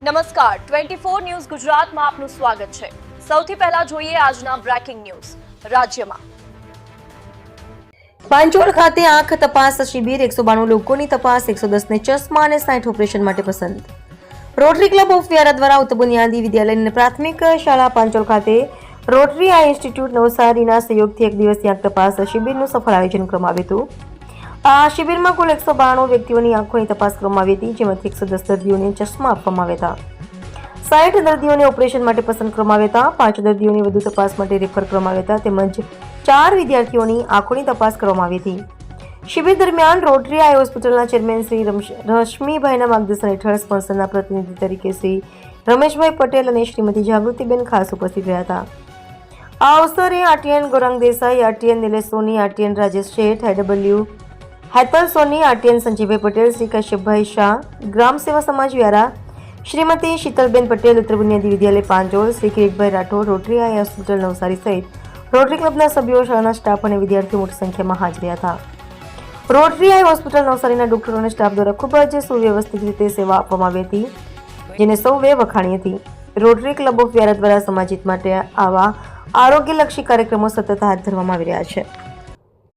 નમસ્કાર 24 ન્યૂઝ ગુજરાતમાં આપનું સ્વાગત છે। સૌથી પહેલા જોઈએ આજના બ્રેકિંગ ન્યૂઝ। રાજ્યમાં પાંચોળ ખાતે આંખ તપાસ શિબિર 192 લોકોની તપાસ 110 ને ચશ્મા અને 60 ઓપરેશન માટે પસંદ। રોટરી ક્લબ ઓફ વ્યારા દ્વારા ઉચ્ચ બુનિયાદી વિદ્યાલય અને પ્રાથમિક શાળા પાંચોળ ખાતે રોટરી આઈ ઇન્સ્ટિટ્યૂટ નવસારીના સહયોગથી એક દિવસીય આંખ તપાસ શિબિરનું સફળ આયોજન કરવામાં આવ્યું હતું। આ શિબિરમાં કુલ 192 વ્યક્તિઓની આંખોની તપાસ કરવામાં આવી હતી, જેમાંથી 110 દર્દીઓને ચશ્મા આપવામાં આવ્યા હતા, 60 દર્દીઓને ઓપરેશન માટે પસંદ કરવામાં આવ્યા હતા, 5 દર્દીઓને વધુ તપાસ માટે રેફર કરવામાં આવ્યા હતા, તેમજ 4 વિદ્યાર્થીઓની આંખોની તપાસ કરવામાં આવી હતી। શિબિર દરમિયાન રોટરી આઈ હોસ્પિટલના ચેરમેન શ્રી રશ્મિભાઈના માર્ગદર્શન હેઠળ સ્પોન્સરના પ્રતિનિધિ તરીકે શ્રી રમેશભાઈ પટેલ અને શ્રીમતી જાગૃતિબેન ખાસ ઉપસ્થિત રહ્યા હતા। આ અવસરે આરટીએન ગૌરાંગ દેસાઈ, આરટીએન નિલેશ સોની, RTN Rajesh Sheth, IW Hetal Soni, RTN Sanjaybhai Patel, Shri Kashyapbhai Shah, Gram Seva Samaj Vyara, Shrimati Sheetalben Patel, Uttar Buniyadi Vidyalaya Panchol, Shri Kiritbhai Rathod, Rotary eye hospital Navsari સહિત રોટરી ક્લબના સભ્યો, શાળાના સ્ટાફ અને વિદ્યાર્થીઓ મોટી સંખ્યામાં હાજર રહ્યા હતા। રોટરી આઈ હોસ્પિટલ નવસારીના ડોક્ટરો અને સ્ટાફ દ્વારા ખૂબ જ સુવ્યવસ્થિત રીતે સેવા આપવામાં આવી હતી, જેને સૌએ વખાણી હતી। રોટરી ક્લબ ઓફ વ્યારા દ્વારા સમાજ હિત માટે આવા આરોગ્યલક્ષી કાર્યક્રમો સતત હાથ ધરવામાં આવી રહ્યા છે।